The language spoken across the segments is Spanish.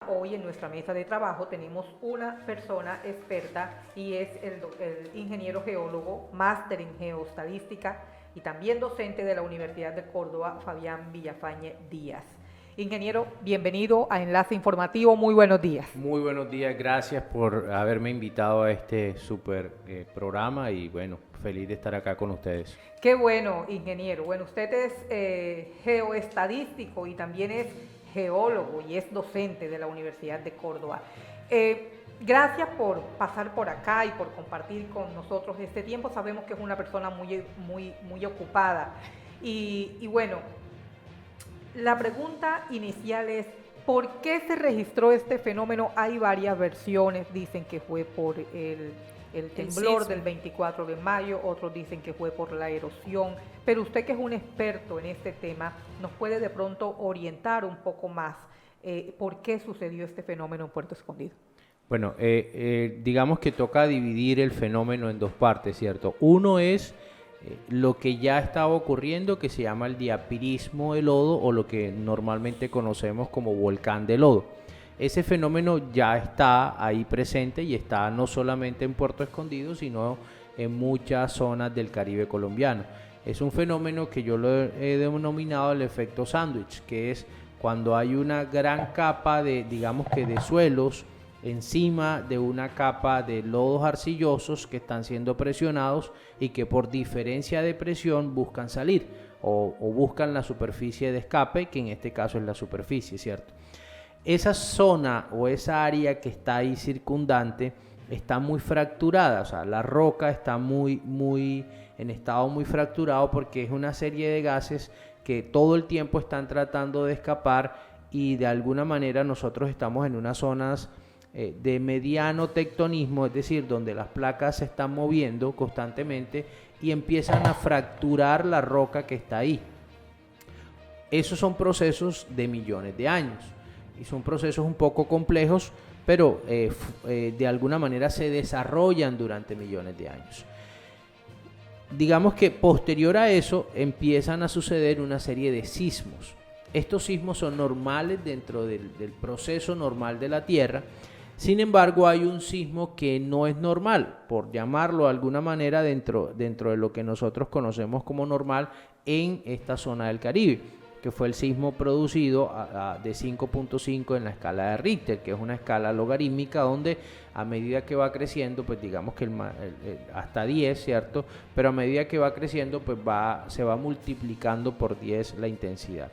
hoy en nuestra mesa de trabajo tenemos una persona experta y es el ingeniero geólogo, máster en geoestadística y también docente de la Universidad de Córdoba, Fabián Villafañe Díaz. Ingeniero, bienvenido a Enlace Informativo, muy buenos días. Muy buenos días, gracias por haberme invitado a este súper programa y bueno, feliz de estar acá con ustedes. Qué bueno, ingeniero. Bueno, usted es geoestadístico y también es geólogo y es docente de la Universidad de Córdoba. Gracias por pasar por acá y por compartir con nosotros este tiempo. Sabemos que es una persona muy ocupada. Y bueno, la pregunta inicial es, ¿por qué se registró este fenómeno? Hay varias versiones, dicen que fue por el temblor del 24 de mayo, otros dicen que fue por la erosión, pero usted que es un experto en este tema, ¿nos puede de pronto orientar un poco más por qué sucedió este fenómeno en Puerto Escondido? Bueno, digamos que toca dividir el fenómeno en dos partes, ¿cierto? Uno es lo que ya estaba ocurriendo, que se llama el diapirismo de lodo o lo que normalmente conocemos como volcán de lodo. Ese fenómeno ya está ahí presente y está no solamente en Puerto Escondido, sino en muchas zonas del Caribe colombiano. Es un fenómeno que yo lo he denominado el efecto sándwich, que es cuando hay una gran capa de, digamos que de suelos encima de una capa de lodos arcillosos que están siendo presionados y que por diferencia de presión buscan salir o buscan la superficie de escape, que en este caso es la superficie, ¿cierto? Esa zona o esa área que está ahí circundante está muy fracturada, o sea, la roca está en estado muy fracturado porque es una serie de gases que todo el tiempo están tratando de escapar y de alguna manera nosotros estamos en unas zonas de mediano tectonismo, es decir, donde las placas se están moviendo constantemente y empiezan a fracturar la roca que está ahí. Esos son procesos de millones de años y son procesos un poco complejos, pero de alguna manera se desarrollan durante millones de años. Digamos que posterior a eso empiezan a suceder una serie de sismos. Estos sismos son normales dentro del proceso normal de la Tierra. Sin embargo, hay un sismo que no es normal, por llamarlo de alguna manera dentro de lo que nosotros conocemos como normal en esta zona del Caribe, que fue el sismo producido de 5.5 en la escala de Richter, que es una escala logarítmica donde a medida que va creciendo, pues digamos que hasta 10, ¿cierto? Pero a medida que va creciendo, pues se va multiplicando por 10 la intensidad.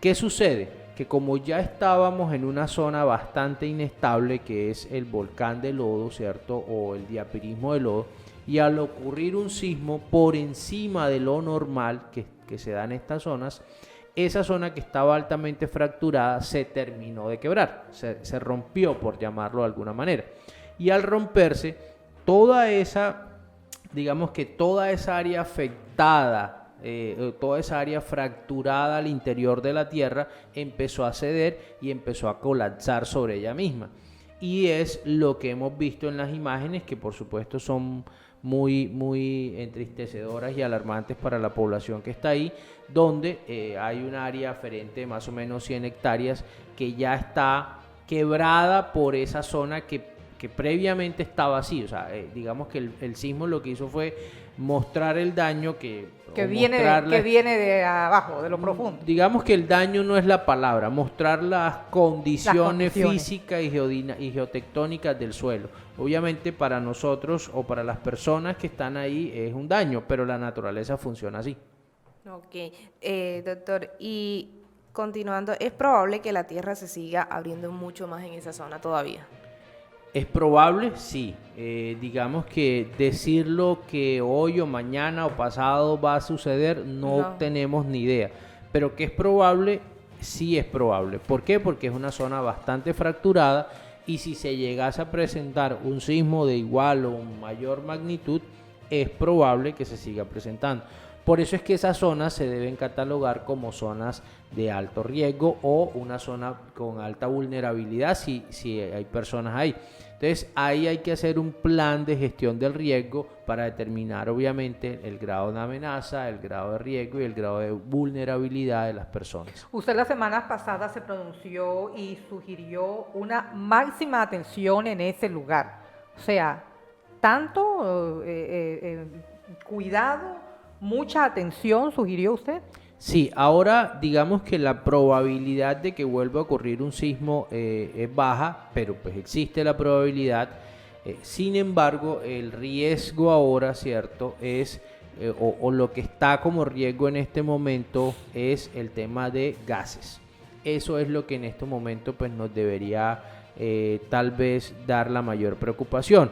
¿Qué sucede? Que como ya estábamos en una zona bastante inestable, que es el volcán de lodo, ¿cierto? O el diapirismo de lodo, y al ocurrir un sismo por encima de lo normal que se da en estas zonas, esa zona que estaba altamente fracturada se terminó de quebrar, se rompió, por llamarlo de alguna manera. Y al romperse, toda esa área afectada, toda esa área fracturada al interior de la Tierra empezó a ceder y empezó a colapsar sobre ella misma. Y es lo que hemos visto en las imágenes, que por supuesto son muy entristecedoras y alarmantes para la población que está ahí, donde hay un área aferente de más o menos 100 hectáreas que ya está quebrada por esa zona que previamente estaba así. O sea, digamos que el sismo lo que hizo fue mostrar el daño que viene de abajo, de lo profundo. Digamos que el daño no es la palabra, mostrar las condiciones físicas y geotectónicas del suelo. Obviamente para nosotros o para las personas que están ahí es un daño, pero la naturaleza funciona así. Ok, doctor, y continuando, ¿es probable que la Tierra se siga abriendo mucho más en esa zona todavía? ¿Es probable? Sí. Digamos que decirlo que hoy o mañana o pasado va a suceder, no tenemos ni idea. Pero que es probable, sí es probable. ¿Por qué? Porque es una zona bastante fracturada y si se llegase a presentar un sismo de igual o mayor magnitud, es probable que se siga presentando. Por eso es que esas zonas se deben catalogar como zonas de alto riesgo o una zona con alta vulnerabilidad si hay personas ahí. Entonces ahí hay que hacer un plan de gestión del riesgo para determinar obviamente el grado de amenaza, el grado de riesgo y el grado de vulnerabilidad de las personas. Usted la semana pasada se pronunció y sugirió una máxima atención en ese lugar. O sea, tanto cuidado, mucha atención, sugirió usted. Sí, ahora digamos que la probabilidad de que vuelva a ocurrir un sismo es baja, pero pues existe la probabilidad. Sin embargo, el riesgo ahora, ¿cierto? Es, o lo que está como riesgo en este momento es el tema de gases. Eso es lo que en este momento pues nos debería tal vez dar la mayor preocupación.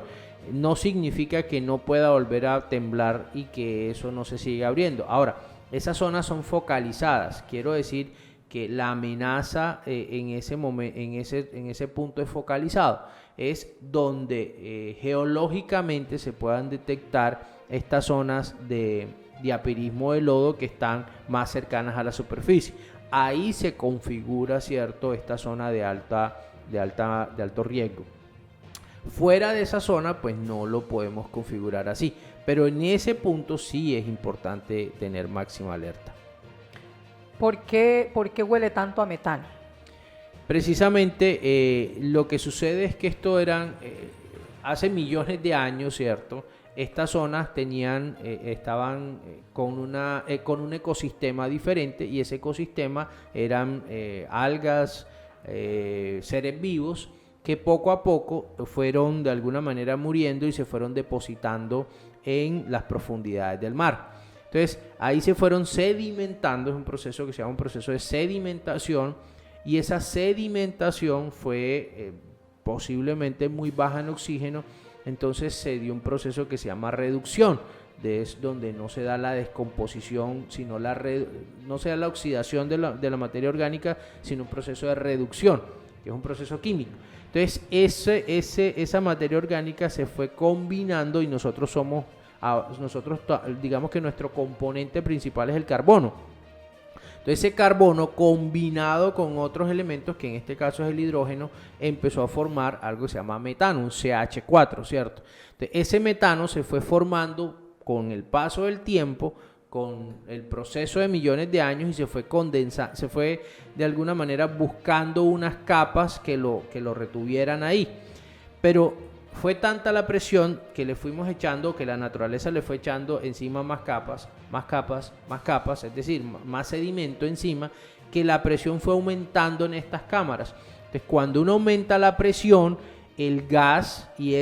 No significa que no pueda volver a temblar y que eso no se siga abriendo. Ahora, esas zonas son focalizadas, quiero decir que la amenaza en ese punto es focalizado, es donde geológicamente se puedan detectar estas zonas de diapirismo de lodo que están más cercanas a la superficie. Ahí se configura, ¿cierto?, esta zona de alto riesgo. Fuera de esa zona, pues no lo podemos configurar así. Pero en ese punto sí es importante tener máxima alerta. ¿Por qué huele tanto a metano? Precisamente lo que sucede es que esto eran, hace millones de años, ¿cierto? Estas zonas estaban con un ecosistema diferente y ese ecosistema eran algas, seres vivos que poco a poco fueron de alguna manera muriendo y se fueron depositando en las profundidades del mar. Entonces ahí se fueron sedimentando, es un proceso que se llama un proceso de sedimentación, y esa sedimentación fue posiblemente muy baja en oxígeno. Entonces se dio un proceso que se llama reducción, es donde no se da la descomposición, sino no se da la oxidación de la materia orgánica, sino un proceso de reducción, que es un proceso químico. Entonces esa materia orgánica se fue combinando y nosotros digamos que nuestro componente principal es el carbono. Entonces ese carbono combinado con otros elementos, que en este caso es el hidrógeno, empezó a formar algo que se llama metano, un CH4, ¿cierto? Entonces ese metano se fue formando con el paso del tiempo, con el proceso de millones de años, y se fue condensando, se fue de alguna manera buscando unas capas que lo retuvieran ahí. Pero fue tanta la presión que le fuimos echando, que la naturaleza le fue echando encima más capas, es decir, más sedimento encima, que la presión fue aumentando en estas cámaras. Entonces, cuando uno aumenta la presión, el gas y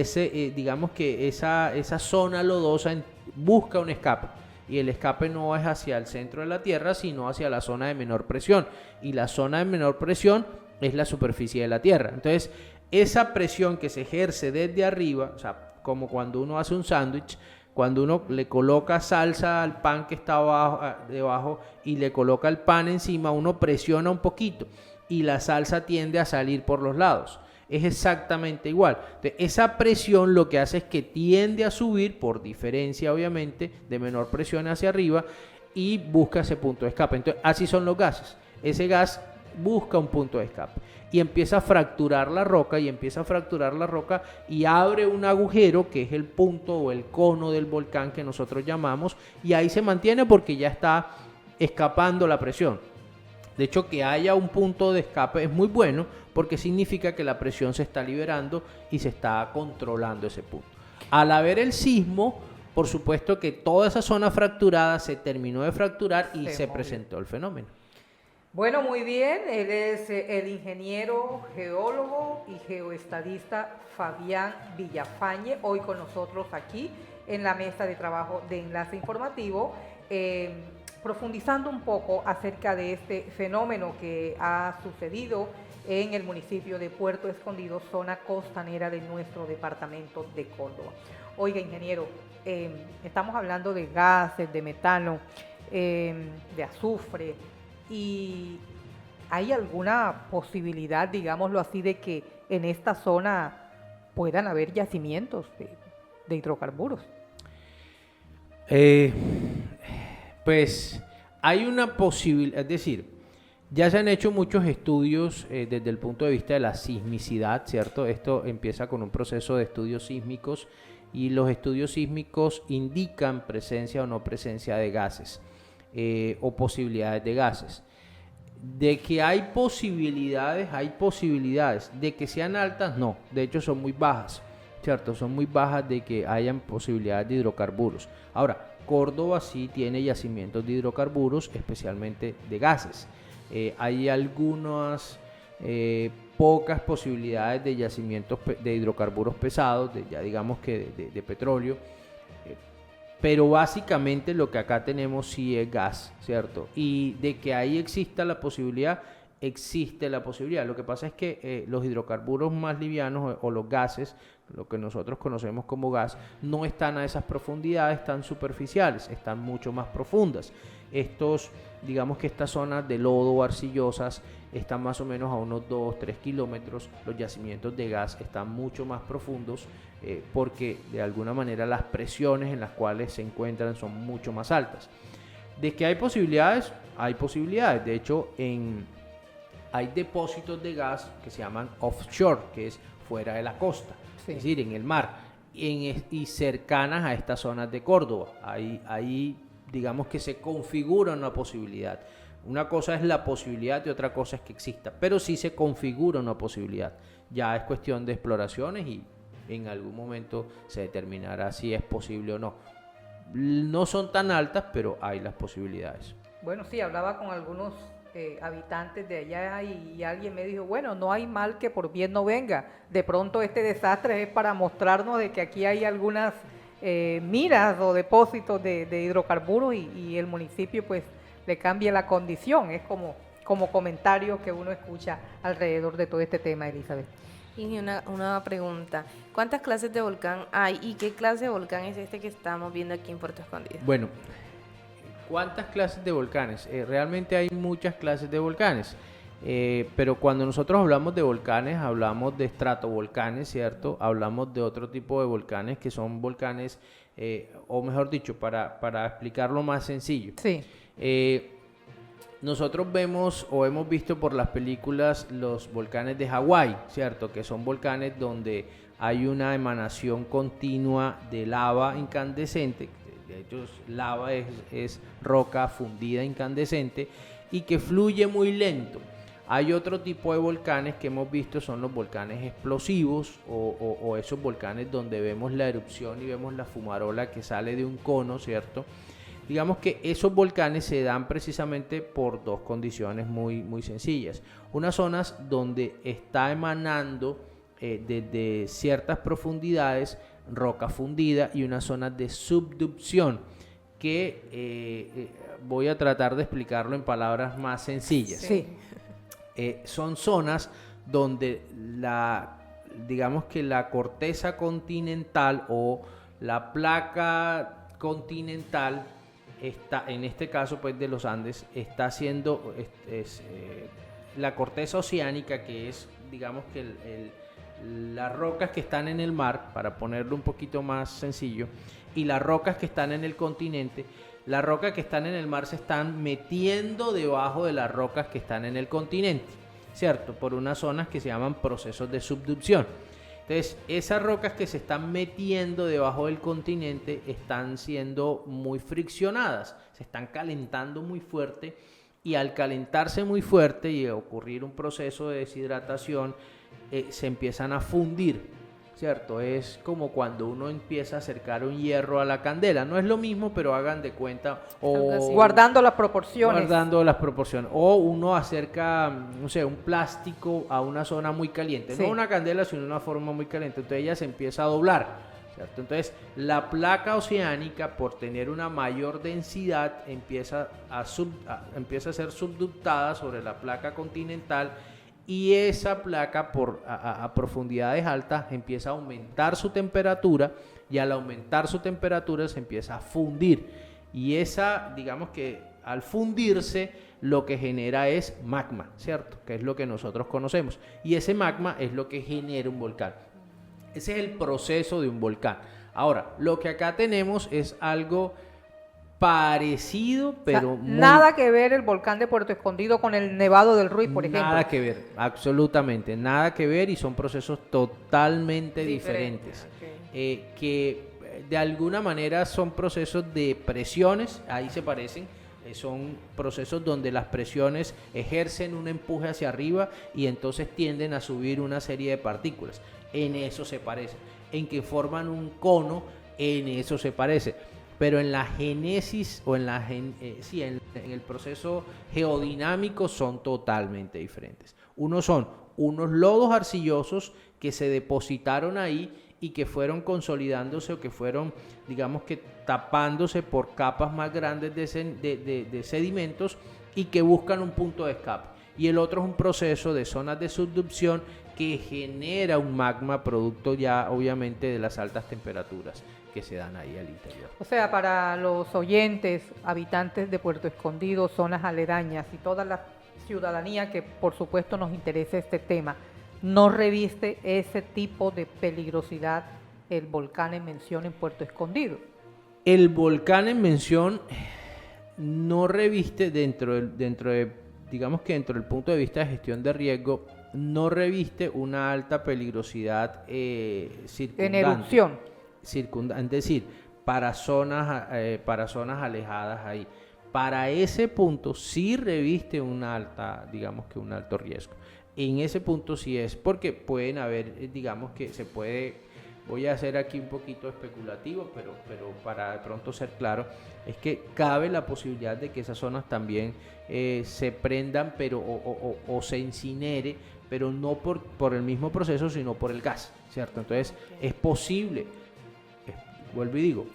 digamos que esa zona lodosa busca un escape. Y el escape no es hacia el centro de la Tierra, sino hacia la zona de menor presión. Y la zona de menor presión es la superficie de la Tierra. Entonces, esa presión que se ejerce desde arriba, o sea, como cuando uno hace un sándwich, cuando uno le coloca salsa al pan que está debajo y le coloca el pan encima, uno presiona un poquito y la salsa tiende a salir por los lados. Es exactamente igual. Entonces, esa presión lo que hace es que tiende a subir, por diferencia obviamente de menor presión hacia arriba, y busca ese punto de escape. Entonces así son los gases. Ese gas busca un punto de escape y empieza a fracturar la roca y abre un agujero que es el punto o el cono del volcán que nosotros llamamos, y ahí se mantiene porque ya está escapando la presión. De hecho, que haya un punto de escape es muy bueno porque significa que la presión se está liberando y se está controlando ese punto. Al haber el sismo, por supuesto que toda esa zona fracturada se terminó de fracturar y se presentó el fenómeno. Bueno, muy bien. Él es el ingeniero, geólogo y geoestadista Fabián Villafañe, hoy con nosotros aquí en la mesa de trabajo de Enlace Informativo, profundizando un poco acerca de este fenómeno que ha sucedido en el municipio de Puerto Escondido, zona costanera de nuestro departamento de Córdoba. Oiga, ingeniero, estamos hablando de gases, de metano, de azufre, y ¿hay alguna posibilidad, digámoslo así, de que en esta zona puedan haber yacimientos de hidrocarburos? Pues hay una posibilidad, es decir, ya se han hecho muchos estudios desde el punto de vista de la sismicidad, ¿cierto? Esto empieza con un proceso de estudios sísmicos y los estudios sísmicos indican presencia o no presencia de gases o posibilidades de gases. De que hay posibilidades. De que sean altas, no. De hecho, son muy bajas, ¿cierto? Son muy bajas de que hayan posibilidades de hidrocarburos. Ahora, Córdoba sí tiene yacimientos de hidrocarburos, especialmente de gases. Hay algunas pocas posibilidades de yacimientos de hidrocarburos pesados, ya digamos que de petróleo. Pero básicamente lo que acá tenemos sí es gas, ¿cierto? Y de que ahí exista la posibilidad, existe la posibilidad. Lo que pasa es que los hidrocarburos más livianos o los gases, lo que nosotros conocemos como gas, no están a esas profundidades tan superficiales, están mucho más profundas. Digamos que estas zonas de lodo o arcillosas están más o menos a unos 2-3 kilómetros. Los yacimientos de gas están mucho más profundos porque de alguna manera las presiones en las cuales se encuentran son mucho más altas. De que hay posibilidades, hay posibilidades. De hecho, hay depósitos de gas que se llaman offshore, que es fuera de la costa, sí, es decir, en el mar, y cercanas a estas zonas de Córdoba. Ahí digamos que se configura una posibilidad. Una cosa es la posibilidad y otra cosa es que exista, pero sí se configura una posibilidad. Ya es cuestión de exploraciones y en algún momento se determinará si es posible o no. No son tan altas, pero hay las posibilidades. Bueno, sí, hablaba con algunos habitantes de allá y alguien me dijo, bueno, no hay mal que por bien no venga. De pronto este desastre es para mostrarnos de que aquí hay algunas minas o depósitos de hidrocarburos y el municipio pues le cambia la condición. Es como comentarios que uno escucha alrededor de todo este tema, Elizabeth. Y una pregunta, ¿cuántas clases de volcán hay y qué clase de volcán es este que estamos viendo aquí en Puerto Escondido? Bueno, ¿cuántas clases de volcanes? Realmente hay muchas clases de volcanes, pero cuando nosotros hablamos de volcanes, hablamos de estratovolcanes, ¿cierto? Hablamos de otro tipo de volcanes que son volcanes, o mejor dicho, para explicarlo más sencillo. Sí. Nosotros vemos o hemos visto por las películas los volcanes de Hawái, ¿cierto? Que son volcanes donde hay una emanación continua de lava incandescente. De hecho, lava es roca fundida incandescente y que fluye muy lento. Hay otro tipo de volcanes que hemos visto, son los volcanes explosivos o esos volcanes donde vemos la erupción y vemos la fumarola que sale de un cono, ¿cierto? Digamos que esos volcanes se dan precisamente por dos condiciones muy sencillas. Unas zonas donde está emanando desde ciertas profundidades roca fundida y unas zonas de subducción que voy a tratar de explicarlo en palabras más sencillas. Sí. Son zonas donde digamos que la corteza continental o la placa continental está, en este caso pues de los Andes, está haciendo la corteza oceánica, que es digamos que las rocas que están en el mar, para ponerlo un poquito más sencillo, y las rocas que están en el continente. Las rocas que están en el mar se están metiendo debajo de las rocas que están en el continente, ¿cierto? Por unas zonas que se llaman procesos de subducción. Entonces, esas rocas que se están metiendo debajo del continente están siendo muy friccionadas, se están calentando muy fuerte, y al calentarse muy fuerte y ocurrir un proceso de deshidratación, se empiezan a fundir, ¿cierto? Es como cuando uno empieza a acercar un hierro a la candela. No es lo mismo, pero hagan de cuenta. Guardando las proporciones. Guardando las proporciones. O uno acerca, no sé, un plástico a una zona muy caliente. Sí. No una candela, sino una forma muy caliente. Entonces ella se empieza a doblar, ¿cierto? Entonces la placa oceánica, por tener una mayor densidad, empieza a ser subductada sobre la placa continental. Y esa placa a profundidades altas empieza a aumentar su temperatura, y al aumentar su temperatura se empieza a fundir, y digamos que al fundirse lo que genera es magma, ¿cierto? Que es lo que nosotros conocemos, y ese magma es lo que genera un volcán. Ese es el proceso de un volcán. Ahora, lo que acá tenemos es algo parecido, pero O sea, nada que ver el volcán de Puerto Escondido con el Nevado del Ruiz, por ejemplo. Nada que ver, absolutamente, nada que ver, y son procesos totalmente diferentes. Okay. Que de alguna manera son procesos de presiones, ahí se parecen, son procesos donde las presiones ejercen un empuje hacia arriba y entonces tienden a subir una serie de partículas. En eso se parecen, en que forman un cono, en eso se parece. Pero en la génesis o en el proceso geodinámico son totalmente diferentes. Unos son unos lodos arcillosos que se depositaron ahí y que fueron consolidándose o que fueron, digamos que tapándose por capas más grandes de sedimentos y que buscan un punto de escape. Y el otro es un proceso de zonas de subducción que genera un magma producto ya obviamente de las altas temperaturas que se dan ahí al interior. O sea, para los oyentes, habitantes de Puerto Escondido, zonas aledañas y toda la ciudadanía que por supuesto nos interesa este tema, no reviste ese tipo de peligrosidad el volcán en mención en Puerto Escondido. El volcán en mención no reviste digamos que dentro del punto de vista de gestión de riesgo, no reviste una alta peligrosidad circundante. En erupción. Es decir, para zonas alejadas ahí. Para ese punto sí reviste digamos que un alto riesgo. En ese punto sí es, porque pueden haber, digamos que se puede, voy a hacer aquí un poquito especulativo, pero para de pronto ser claro, es que cabe la posibilidad de que esas zonas también se prendan o se incinere, pero no por el mismo proceso, sino por el gas, ¿cierto? Entonces es posible. Vuelvo y digo,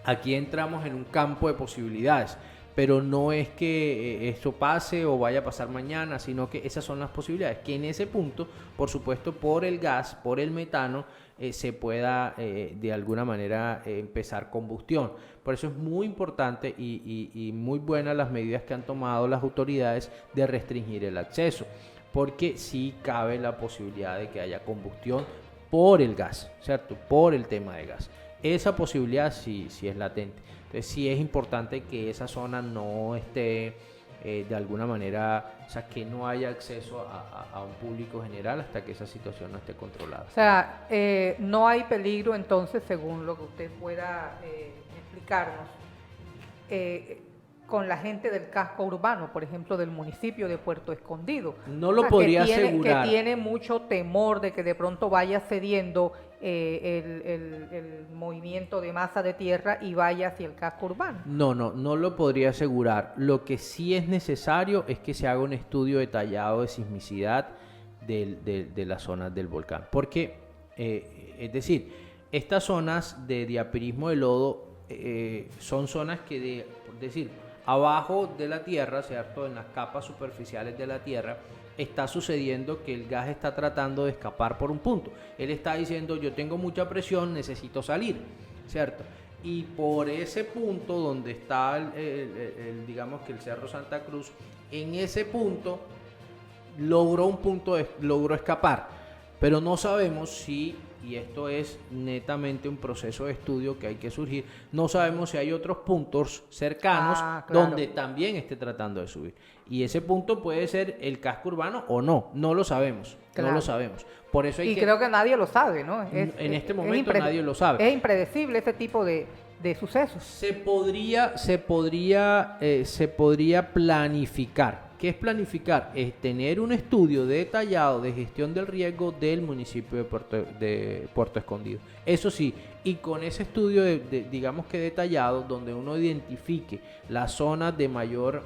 aquí entramos en un campo de posibilidades, pero no es que esto pase o vaya a pasar mañana, sino que esas son las posibilidades, que en ese punto, por supuesto, por el gas, por el metano, se pueda de alguna manera empezar combustión. Por eso es muy importante y muy buenas las medidas que han tomado las autoridades de restringir el acceso, porque sí cabe la posibilidad de que haya combustión por el gas, ¿cierto? Por el tema de gas. Esa posibilidad sí es latente. Entonces sí es importante que esa zona no esté de alguna manera, o sea, que no haya acceso a un público general hasta que esa situación no esté controlada. O sea, no hay peligro entonces, según lo que usted pueda explicarnos, con la gente del casco urbano, por ejemplo, del municipio de Puerto Escondido. No lo podría asegurar. Que tiene mucho temor de que de pronto vaya cediendo el movimiento de masa de tierra y vaya hacia el casco urbano. No lo podría asegurar. Lo que sí es necesario es que se haga un estudio detallado de sismicidad de las zonas del volcán. Porque, es decir, estas zonas de diapirismo de lodo son zonas que, por decir, abajo de la tierra, ¿cierto? En las capas superficiales de la tierra, está sucediendo que el gas está tratando de escapar por un punto. Él está diciendo, yo tengo mucha presión, necesito salir, ¿cierto? Y por ese punto donde está, digamos que el Cerro Santa Cruz, en ese punto logró escapar. Pero no sabemos si, y esto es netamente un proceso de estudio que hay que surgir, no sabemos si hay otros puntos cercanos donde también esté tratando de subir. Y ese punto puede ser el casco urbano o no lo sabemos, no lo sabemos. Por eso creo que nadie lo sabe, ¿no? En este momento nadie lo sabe. Es impredecible ese tipo de sucesos. Se podría planificar. ¿Qué es planificar? Es tener un estudio detallado de gestión del riesgo del municipio de Puerto Escondido. Eso sí, y con ese estudio digamos que detallado, donde uno identifique las zonas de mayor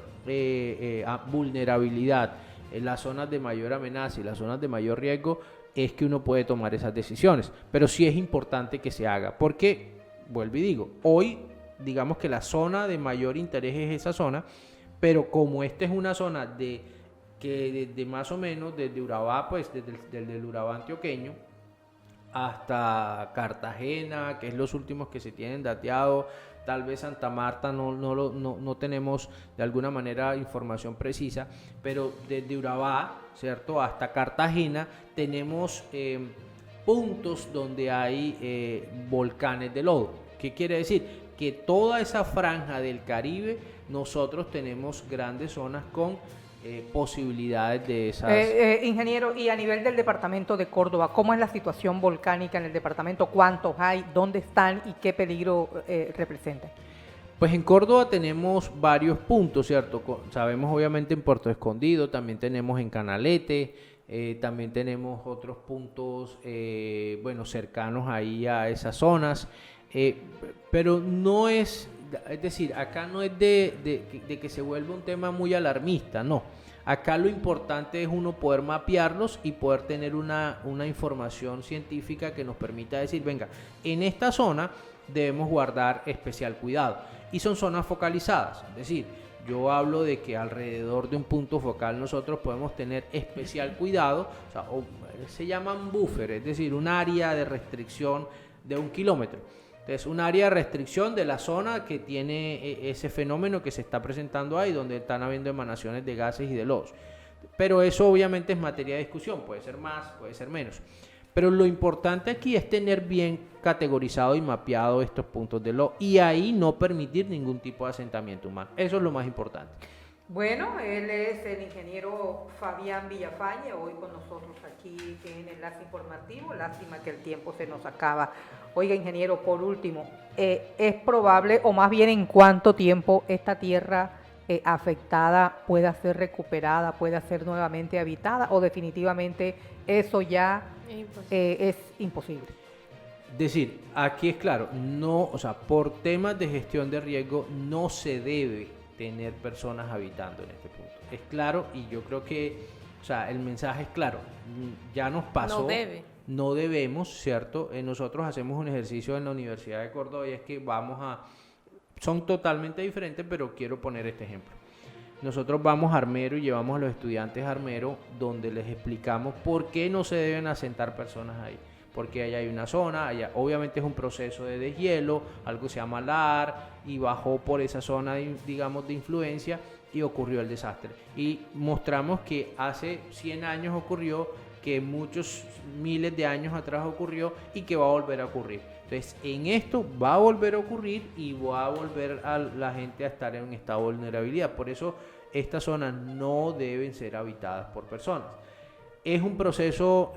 vulnerabilidad, las zonas de mayor amenaza y las zonas de mayor riesgo, es que uno puede tomar esas decisiones. Pero sí es importante que se haga, porque, vuelvo y digo, hoy digamos que la zona de mayor interés es esa zona, pero como esta es una zona de más o menos desde Urabá, pues desde el Urabá antioqueño hasta Cartagena, que es los últimos que se tienen dateado, tal vez Santa Marta no tenemos de alguna manera información precisa, pero desde Urabá, ¿cierto?, hasta Cartagena tenemos puntos donde hay volcanes de lodo. ¿Qué quiere decir? que toda esa franja del Caribe, nosotros tenemos grandes zonas con posibilidades de esas... Ingeniero, y a nivel del departamento de Córdoba, ¿cómo es la situación volcánica en el departamento? ¿Cuántos hay? ¿Dónde están? ¿Y qué peligro representan? Pues en Córdoba tenemos varios puntos, ¿cierto? Sabemos obviamente en Puerto Escondido, también tenemos en Canalete, también tenemos otros puntos, bueno, cercanos ahí a esas zonas, pero no es decir, acá no es de que se vuelva un tema muy alarmista, no. Acá lo importante es uno poder mapearlos y poder tener una información científica que nos permita decir, venga, en esta zona debemos guardar especial cuidado. Y son zonas focalizadas, es decir, yo hablo de que alrededor de un punto focal nosotros podemos tener especial cuidado, o sea, se llaman buffer, es decir, un área de restricción de 1 kilómetro. Entonces, un área de restricción de la zona que tiene ese fenómeno que se está presentando ahí, donde están habiendo emanaciones de gases y de lodos. Pero eso obviamente es materia de discusión, puede ser más, puede ser menos. Pero lo importante aquí es tener bien categorizado y mapeado estos puntos de lodo y ahí no permitir ningún tipo de asentamiento humano. Eso es lo más importante. Bueno, él es el ingeniero Fabián Villafañe, hoy con nosotros aquí en Enlace Informativo. Lástima que el tiempo se nos acaba. Oiga, ingeniero, por último, ¿es probable, o más bien en cuánto tiempo esta tierra afectada pueda ser recuperada, pueda ser nuevamente habitada, o definitivamente eso ya es imposible? Decir, aquí es claro, no, o sea, por temas de gestión de riesgo no se debe tener personas habitando en este punto. Es claro, y yo creo que, o sea, el mensaje es claro, ya nos pasó. No debe. No debemos, ¿cierto? Nosotros hacemos un ejercicio en la Universidad de Córdoba y es que son totalmente diferentes, pero quiero poner este ejemplo. Nosotros vamos a Armero y llevamos a los estudiantes a Armero donde les explicamos por qué no se deben asentar personas ahí. Porque allá hay una zona, allá obviamente es un proceso de deshielo, algo que se llama LAR, y bajó por esa zona, digamos, de influencia y ocurrió el desastre. Y mostramos que hace 100 años ocurrió, que muchos miles de años atrás ocurrió y que va a volver a ocurrir. Entonces, en esto va a volver a ocurrir y va a volver a la gente a estar en un estado de vulnerabilidad. Por eso, estas zonas no deben ser habitadas por personas. Es un proceso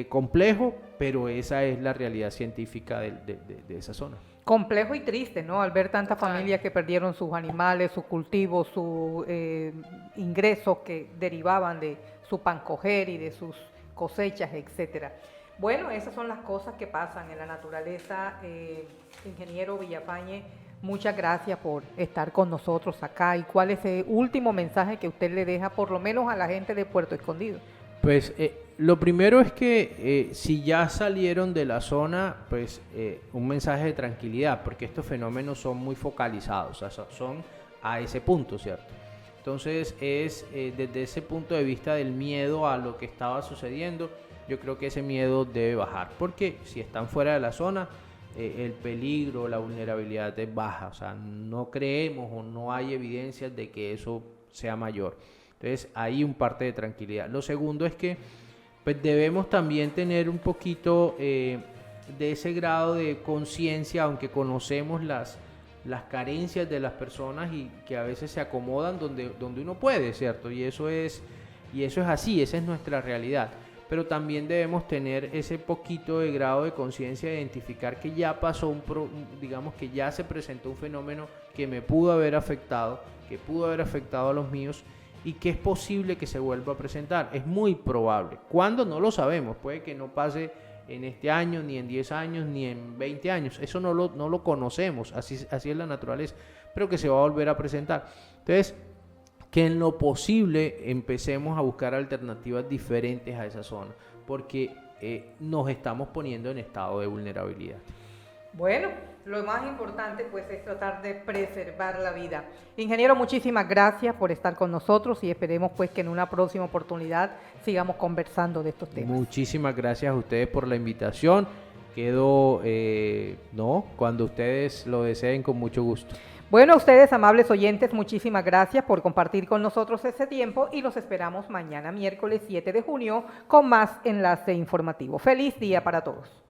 complejo, pero esa es la realidad científica de esa zona. Complejo y triste, ¿no? Al ver tantas familias que perdieron sus animales, sus cultivos, sus ingresos que derivaban de su pancoger y de sus cosechas, etcétera. Bueno, esas son las cosas que pasan en la naturaleza. Ingeniero Villafañe, muchas gracias por estar con nosotros acá. ¿Y cuál es el último mensaje que usted le deja, por lo menos a la gente de Puerto Escondido? Pues lo primero es que si ya salieron de la zona, pues un mensaje de tranquilidad, porque estos fenómenos son muy focalizados, o sea, son a ese punto, ¿cierto? Entonces es desde ese punto de vista del miedo a lo que estaba sucediendo, yo creo que ese miedo debe bajar, porque si están fuera de la zona, el peligro, la vulnerabilidad es baja, o sea, no creemos o no hay evidencias de que eso sea mayor. Entonces, hay un parte de tranquilidad. Lo segundo es que pues, debemos también tener un poquito de ese grado de conciencia, aunque conocemos las carencias de las personas y que a veces se acomodan donde uno puede, ¿cierto? Y eso es así, esa es nuestra realidad. Pero también debemos tener ese poquito de grado de conciencia de identificar que ya pasó digamos que ya se presentó un fenómeno que me pudo haber afectado, que pudo haber afectado a los míos, y que es posible que se vuelva a presentar. Es muy probable. ¿Cuándo? No lo sabemos. Puede que no pase en este año, ni en 10 años, ni en 20 años. Eso no lo conocemos. Así es la naturaleza. Pero que se va a volver a presentar. Entonces, que en lo posible empecemos a buscar alternativas diferentes a esa zona. Porque nos estamos poniendo en estado de vulnerabilidad. Bueno, lo más importante pues es tratar de preservar la vida. Ingeniero, muchísimas gracias por estar con nosotros y esperemos pues que en una próxima oportunidad sigamos conversando de estos temas. Muchísimas gracias a ustedes por la invitación. Quedo, cuando ustedes lo deseen, con mucho gusto. Bueno, a ustedes, amables oyentes, muchísimas gracias por compartir con nosotros ese tiempo y los esperamos mañana, miércoles 7 de junio, con más Enlace Informativo. Feliz día para todos.